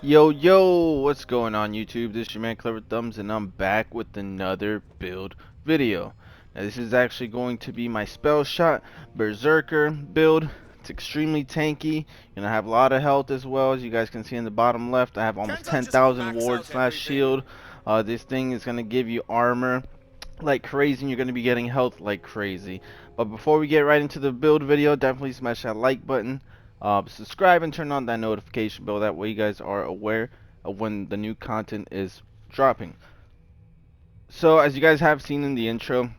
Yo, what's going on YouTube? This is your man KleverThumbs and I'm back with another build video. Now this is actually going to be my Spellshot Brr-Zerker build. It's extremely tanky, and I have a lot of health as well. As you guys can see in the bottom left, I have almost 10,000 ward slash shield. This thing is going to give you armor like crazy, and you're going to be getting health like crazy. But before we get right into the build video, definitely smash that like button, subscribe, and turn on that notification bell. That way you guys are aware of when the new content is dropping. So as you guys have seen in the intro,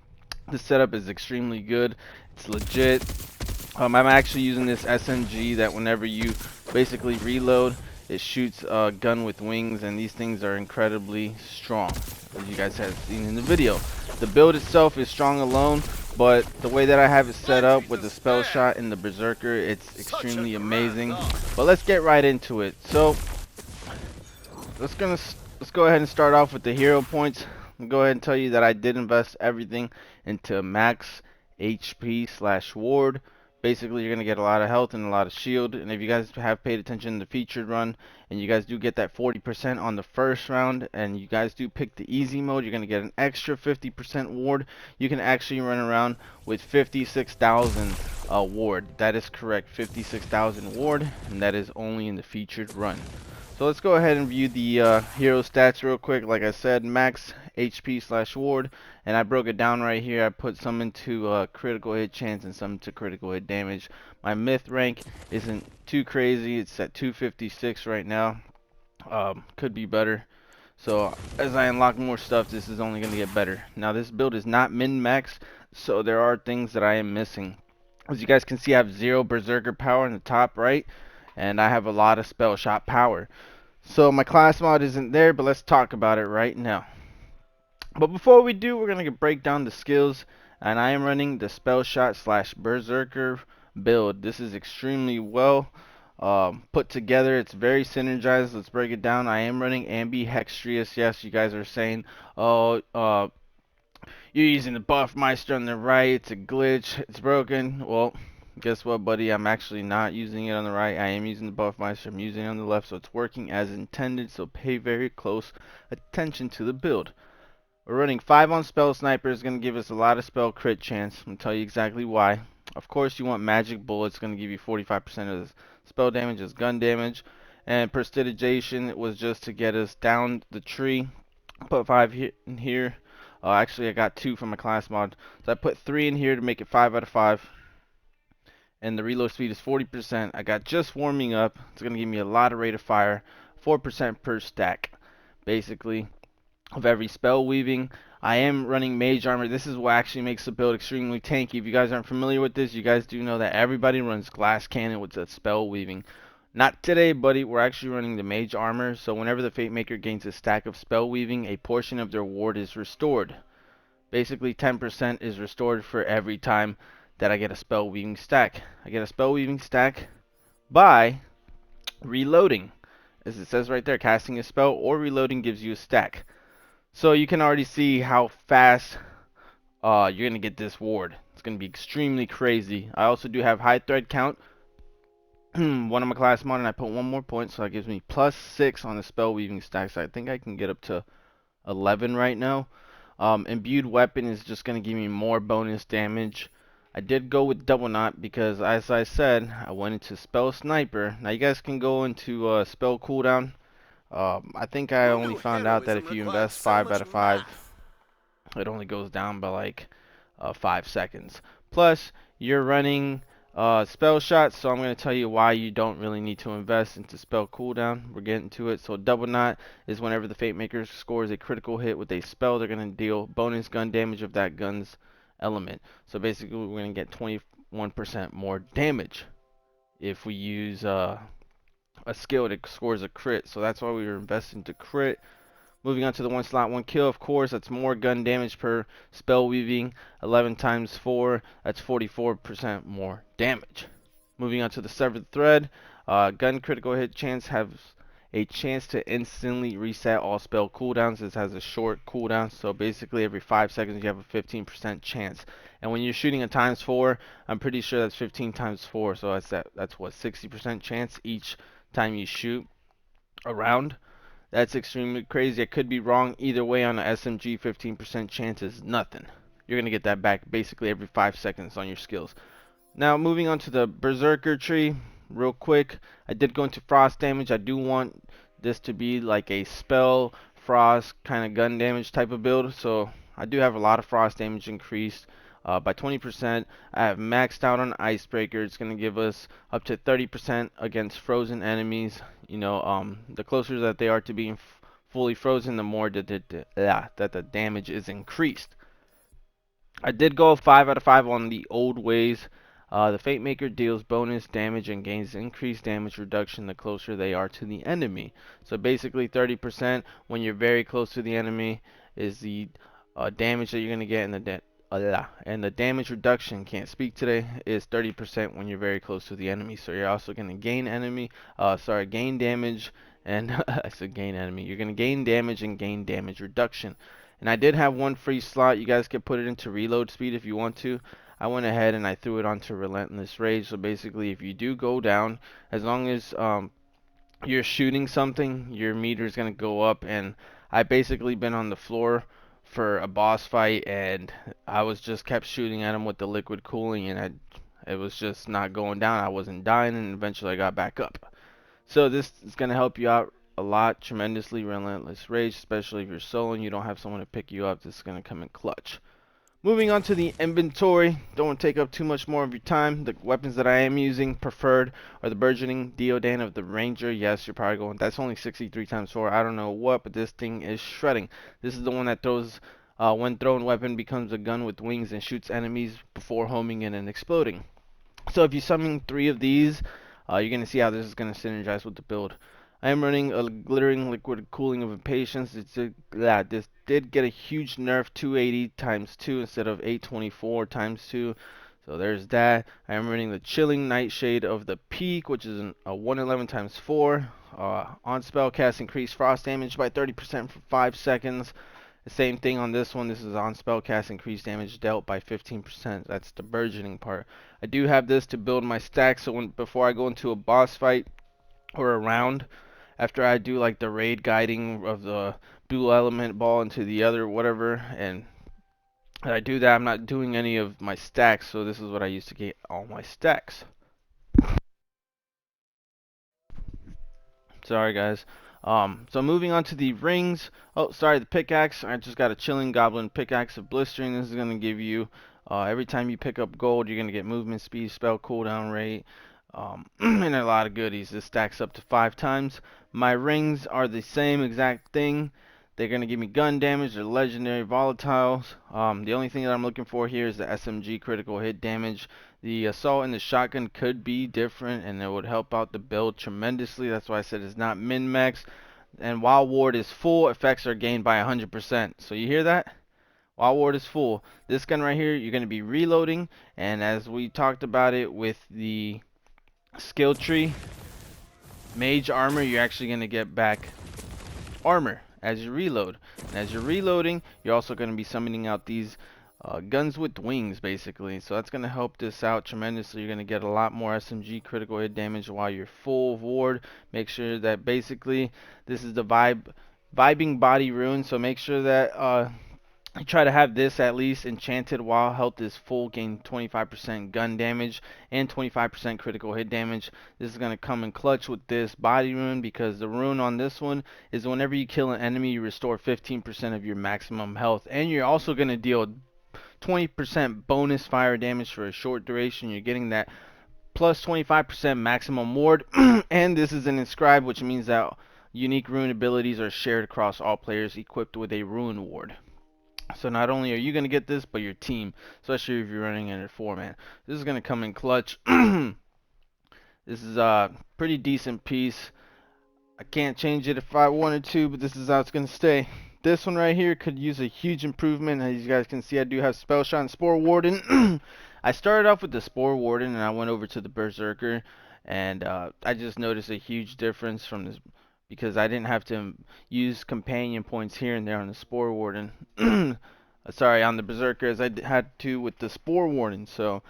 the setup is extremely good. It's legit. I'm actually using this SMG that whenever you basically reload, it shoots a gun with wings, and these things are incredibly strong, as you guys have seen in the video. The build itself is strong alone, but the way that I have it set up with the Spellshot and the Brr-Zerker, it's extremely amazing. But let's get right into it. So let's go ahead and start off with the hero points. I'll go ahead and tell you that I did invest everything into max HP slash ward. Basically, you're going to get a lot of health and a lot of shield. And if you guys have paid attention to the featured run, and you guys do get that 40% on the first round, and you guys do pick the easy mode, you're going to get an extra 50% ward. You can actually run around with 56,000 ward. That is correct, 56,000 ward, and that is only in the featured run. So let's go ahead and view the hero stats real quick. Like I said, max HP slash ward, and I broke it down right here. I put some into critical hit chance and some to critical hit damage. My myth rank isn't too crazy. It's at 256 right now. Could be better. So as I unlock more stuff, this is only going to get better. Now this build is not min-max, so there are things that I am missing. As you guys can see, I have 0 Brr-Zerker power in the top right, and I have a lot of Spellshot power. So my class mod isn't there, but let's talk about it right now. But before we do, we're going to break down the skills, and I am running the Spellshot slash Brr-Zerker build. This is extremely well put together. It's very synergized. Let's break it down. I am running Ambihextrious. Yes, you guys are saying, oh, you're using the Buffmeister on the right. It's a glitch. It's broken. Well, guess what, buddy? I'm actually not using it on the right. I am using the Buffmeister. I'm using it on the left, so it's working as intended. So pay very close attention to the build. We're running 5 on Spell Sniper. It's going to give us a lot of spell crit chance. I'm going to tell you exactly why. Of course, you want Magic Bullet. It's going to give you 45% of the spell damage as gun damage. And Prestidigitation was just to get us down the tree. Put 5 in here. Actually, I got 2 from my class mod. So I put 3 in here to make it 5 out of 5. And the reload speed is 40%. I got just warming up. It's going to give me a lot of rate of fire. 4% per stack, basically, of every spell weaving. I am running mage armor. This is what actually makes the build extremely tanky. If you guys aren't familiar with this, you guys do know that everybody runs glass cannon with the spell weaving. Not today, buddy. We're actually running the mage armor. So whenever the Fate Maker gains a stack of spell weaving, a portion of their ward is restored. Basically 10% is restored for every time that I get a spell weaving stack. I get a spell weaving stack by reloading. As it says right there, casting a spell or reloading gives you a stack. So you can already see how fast you're going to get this ward. It's going to be extremely crazy. I also do have high thread count. One of my class mod, and I put 1 more point, so that gives me +6 on the spell weaving stack. So I think I can get up to 11 right now. Imbued weapon is just going to give me more bonus damage. I did go with double knot because, as I said, I went into spell sniper. Now you guys can go into spell cooldown. I think I only found out that if you invest 5 out of 5, it only goes down by like 5 seconds. Plus, you're running spell shots, so I'm going to tell you why you don't really need to invest into spell cooldown. We're getting to it. So double knot is whenever the Fate Maker scores a critical hit with a spell, they're going to deal bonus gun damage of that gun's element. So basically, we're going to get 21% more damage if we use a skill that scores a crit. So that's why we were investing to crit. Moving on to the 1 slot 1 kill, of course, that's more gun damage per spell weaving. 11 times 4, that's 44% more damage. Moving on to the severed thread, gun critical hit chance has a chance to instantly reset all spell cooldowns. This has a short cooldown, so basically every 5 seconds you have a 15% chance. And when you're shooting a times 4, I'm pretty sure that's 15 times 4, so that's what, 60% chance each time you shoot. around. That's extremely crazy. I could be wrong. Either way, on an SMG, 15% chance is nothing. You're going to get that back basically every 5 seconds on your skills. Now, moving on to the Berserker tree, real quick. I did go into frost damage. I do want this to be like a spell, frost, kind of gun damage type of build. So, I do have a lot of frost damage increased by 20%. I have maxed out on Icebreaker. It's going to give us up to 30% against frozen enemies. You know, the closer that they are to being fully frozen, the more that the damage is increased. I did go 5 out of 5 on the old ways. The Fate Maker deals bonus damage and gains increased damage reduction the closer they are to the enemy. So basically 30% when you're very close to the enemy is the damage that you're going to get, and the damage reduction, can't speak today, is 30% when you're very close to the enemy. So you're also going to gain gain damage, and I said gain enemy. You're going to gain damage and gain damage reduction. And I did have one free slot. You guys can put it into reload speed if you want to. I went ahead and I threw it onto Relentless Rage. So basically, if you do go down, as long as you're shooting something, your meter is going to go up. And I basically been on the floor for a boss fight, and I was just kept shooting at him with the liquid cooling, and it was just not going down. I wasn't dying, and eventually I got back up. So this is going to help you out a lot, tremendously. Relentless Rage, especially if you're solo and you don't have someone to pick you up. This is going to come in clutch. Moving on to the inventory, don't want to take up too much more of your time. The weapons that I am using preferred are the Burgeoning Deodan of the Ranger. Yes, you're probably going, that's only 63 times 4. I don't know what, but this thing is shredding. This is the one that throws, when thrown weapon becomes a gun with wings and shoots enemies before homing in and exploding. So if you summon 3 of these, you're going to see how this is going to synergize with the build. I am running a Glittering Liquid Cooling of Impatience. This did get a huge nerf, 280 times 2 instead of 824 times 2. So there's that. I am running the Chilling Nightshade of the Peak, which is a 111 times 4. On spellcast, increase frost damage by 30% for 5 seconds. The same thing on this one. This is on spellcast, increased damage dealt by 15%. That's the burgeoning part. I do have this to build my stack, so before I go into a boss fight or a round, after I do like the raid guiding of the blue element ball into the other whatever, and I do that, I'm not doing any of my stacks, so this is what I use to get all my stacks. Sorry guys. So moving on to the rings. Oh, sorry, the pickaxe. I just got a Chilling Goblin Pickaxe of Blistering. This is going to give you, every time you pick up gold, you're going to get movement speed, spell cooldown rate, and a lot of goodies. This stacks up to 5 times. My rings are the same exact thing. They're going to give me gun damage. They're legendary volatiles. The only thing that I'm looking for here is the SMG critical hit damage. The assault and the shotgun could be different, and it would help out the build tremendously. That's why I said it's not min-max. And while ward is full, effects are gained by 100%. So you hear that? While ward is full. This gun right here, you're going to be reloading. And as we talked about it with the skill tree, mage armor, you're actually going to get back armor as you reload. And as you're reloading, you're also going to be summoning out these guns with wings, basically. So that's going to help this out tremendously. You're going to get a lot more SMG critical hit damage while you're full of ward. Make sure that basically this is the vibing body rune. So make sure that you try to have this at least enchanted while health is full. Gain 25% gun damage and 25% critical hit damage. This is going to come in clutch with this body rune, because the rune on this one is whenever you kill an enemy, you restore 15% of your maximum health. And you're also going to deal 20% bonus fire damage for a short duration. You're getting that plus 25% maximum ward. And this is an inscribed, which means that unique rune abilities are shared across all players equipped with a rune ward. So not only are you going to get this, but your team, especially if you're running in a 4-man. This is going to come in clutch. This is a pretty decent piece. I can't change it if I wanted to, but this is how it's going to stay. This one right here could use a huge improvement. As you guys can see, I do have Spellshot and Spore Warden. I started off with the Spore Warden, and I went over to the Brr-Zerker, and I just noticed a huge difference from this, because I didn't have to use companion points here and there on the Spore Warden. Sorry, on the Berserker, as I had to with the Spore Warden. So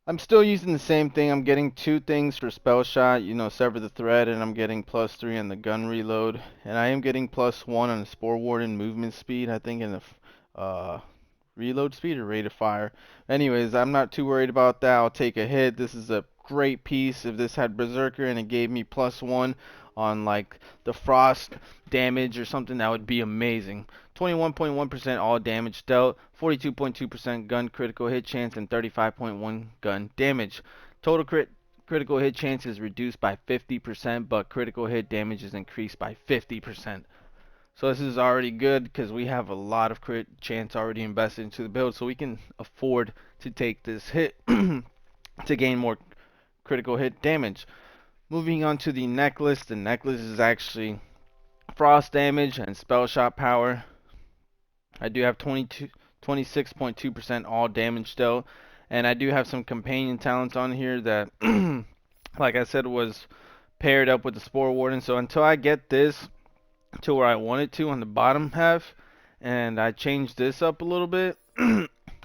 I'm still using the same thing. I'm getting 2 things for Spellshot, you know, sever the thread, and I'm getting +3 on the gun reload, and I am getting +1 on the Spore Warden movement speed, I think, in the reload speed or rate of fire. Anyways, I'm not too worried about that. I'll take a hit. This is a great piece. If this had Berserker and it gave me +1 on like the frost damage or something, that would be amazing. 21.1% all damage dealt, 42.2% gun critical hit chance, and 35.1 gun damage. Total critical hit chance is reduced by 50%, but critical hit damage is increased by 50%. So this is already good because we have a lot of crit chance already invested into the build, so we can afford to take this hit to gain more critical hit damage. Moving on to the necklace. The necklace is actually frost damage and spell shot power. I do have 26.2% all damage dealt, and I do have some companion talents on here that, like I said, was paired up with the Spore Warden. So until I get this to where I want it to on the bottom half, and I change this up a little bit,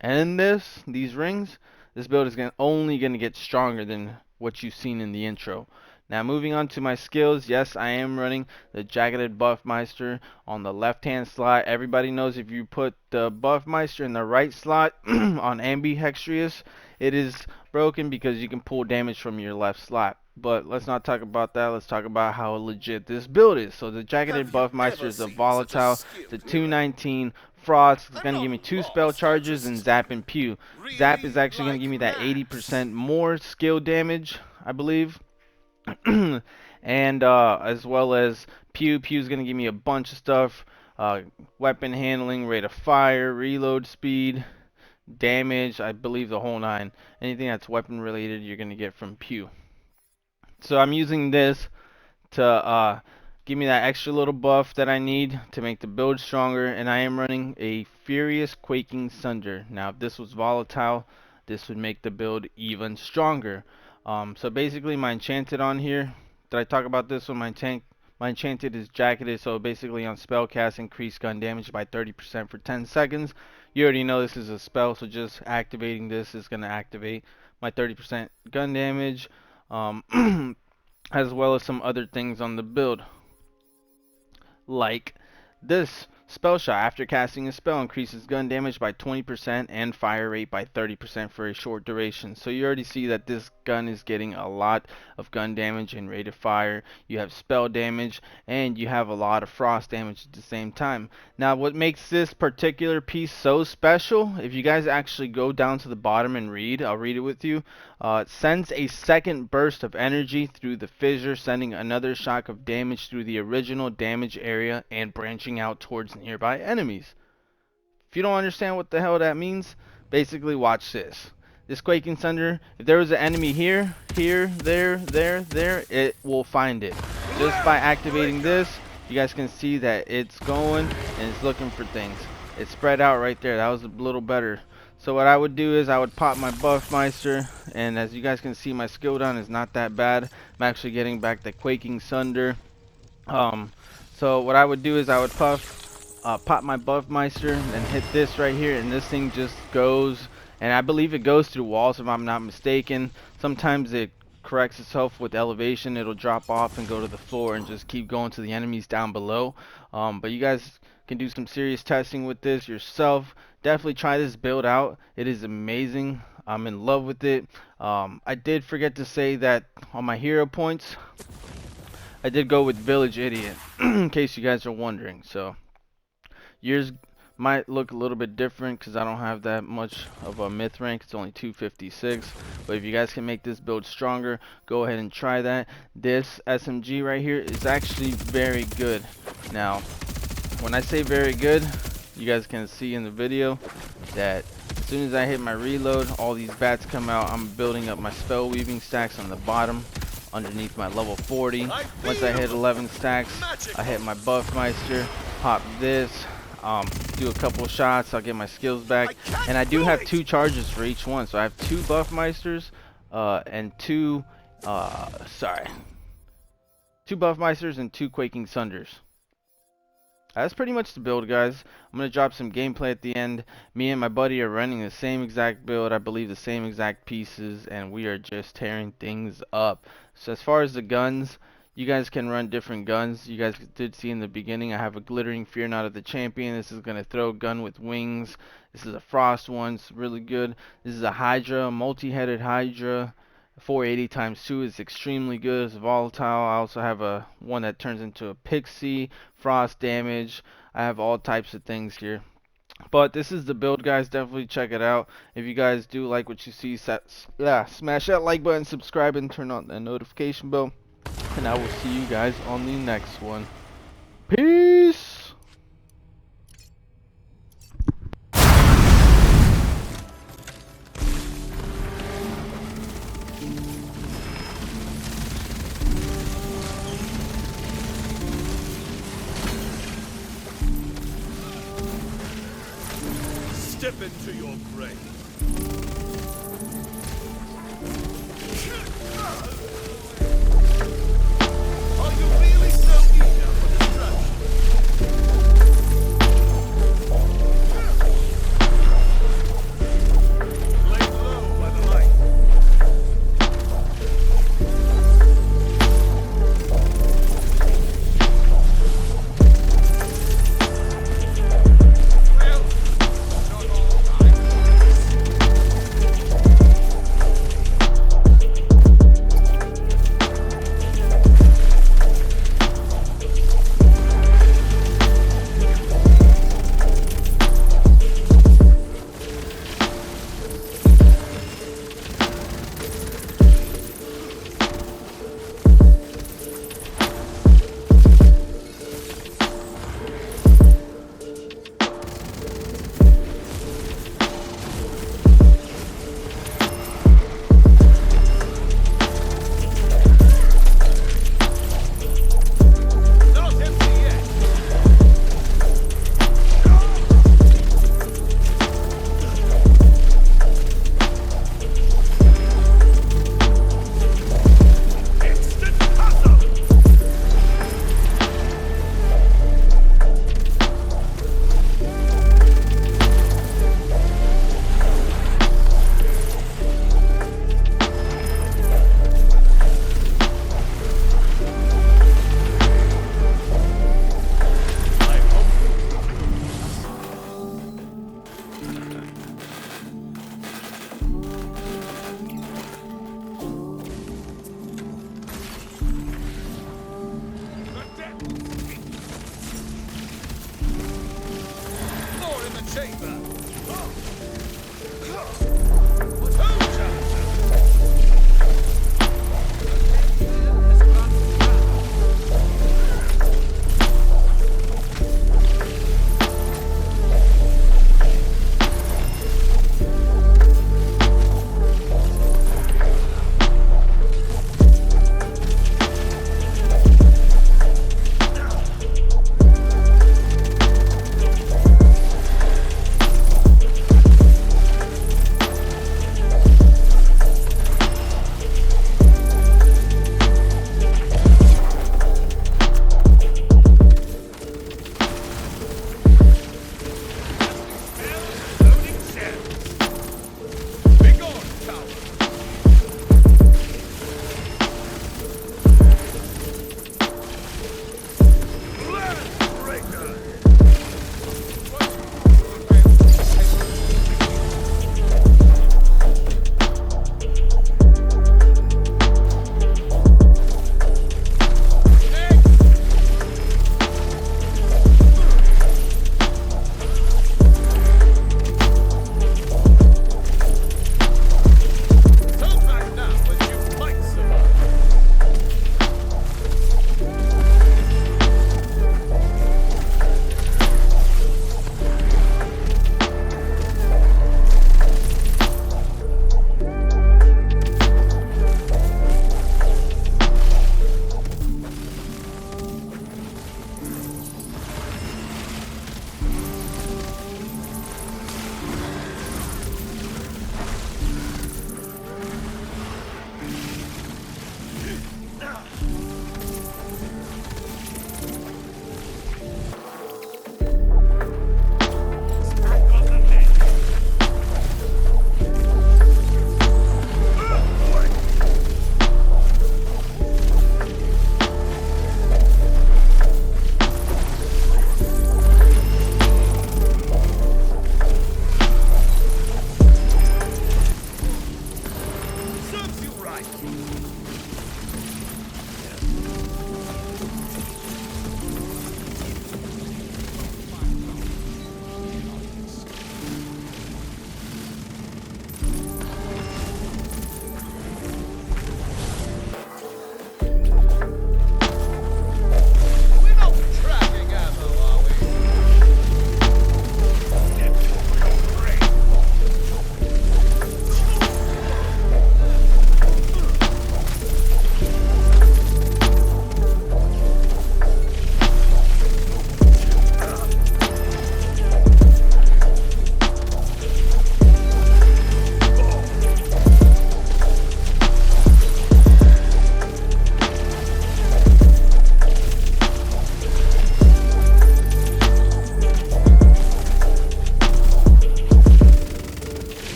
and these rings, this build is only going to get stronger than what you've seen in the intro. Now moving on to my skills, yes, I am running the Jacketed Buffmeister on the left hand slot. Everybody knows if you put the Buffmeister in the right slot on Ambihextrious, it is broken because you can pull damage from your left slot. But let's not talk about that. Let's talk about how legit this build is. So the Jacketed Buffmeister is a volatile, the 219 Frost. It's going to give me 2 spell charges and Zap and Pew. Zap is actually going to give me that 80% more skill damage, I believe. And as well as Pew. Pew's going to give me a bunch of stuff. Weapon handling, rate of fire, reload speed, damage, I believe the whole 9. Anything that's weapon related you're going to get from Pew. So I'm using this to give me that extra little buff that I need to make the build stronger, and I am running a Furious Quaking Sunder. Now if this was volatile, this would make the build even stronger. So basically my enchanted on here, did I talk about this one? My enchanted is Jacketed, so basically on spellcast increase gun damage by 30% for 10 seconds. You already know this is a spell, so just activating this is going to activate my 30% gun damage. As well as some other things on the build, like this spell shot. After casting a spell, increases gun damage by 20% and fire rate by 30% for a short duration. So you already see that this gun is getting a lot of gun damage and rate of fire. You have spell damage and you have a lot of frost damage at the same time. Now what makes this particular piece so special, if you guys actually go down to the bottom and read, I'll read it with you. It sends a second burst of energy through the fissure, sending another shock of damage through the original damage area and branching out towards nearby enemies. If you don't understand what the hell that means, basically watch this. This Quaking Thunder, if there was an enemy here, there, it will find it. Just by activating this, you guys can see that it's going and it's looking for things. It's spread out right there. That was a little better. So what I would do is I would pop my Buffmeister, and as you guys can see, my skill down is not that bad. I'm actually getting back the Quaking Thunder. So what I would do is I would pop my Buffmeister and hit this right here, and this thing just goes, and I believe it goes through walls if I'm not mistaken. Sometimes it corrects itself with elevation. It'll drop off and go to the floor and just keep going to the enemies down below. But you guys can do some serious testing with this yourself. Definitely try this build out. It is amazing. I'm in love with it. I did forget to say that on my hero points, I did go with Village Idiot, in case you guys are wondering. So yours might look a little bit different because I don't have that much of a myth rank. It's only 256. But if you guys can make this build stronger, go ahead and try that. This SMG right here is actually very good. Now, when I say very good, you guys can see in the video that as soon as I hit my reload, all these bats come out. I'm building up my spell weaving stacks on the bottom underneath my level 40. Once I hit 11 stacks, I hit my Buffmeister, pop this, do a couple shots, I'll get my skills back. And I do have 2 charges for each one, so I have 2 Buffmeisters and 2 Buffmeisters and 2 Quaking Thunders. That's pretty much the build, guys. I'm going to drop some gameplay at the end. Me and my buddy are running the same exact build, I believe the same exact pieces, and we are just tearing things up. So as far as the guns, you guys can run different guns. You guys did see in the beginning I have a glittering Fear Not of the Champion. This is going to throw a gun with wings. This is a frost one, it's really good. This is a Hydra, multi-headed Hydra. 480 times 2 is extremely good. It's volatile. I also have a one that turns into a pixie, frost damage. I have all types of things here. But this is the build, guys. Definitely check it out. If you guys do like what you see, smash that like button, subscribe, and turn on the notification bell. And I will see you guys on the next one. Peace! Step into your grave. Are you really so eager for destruction? Lay low by the light. More in the chamber.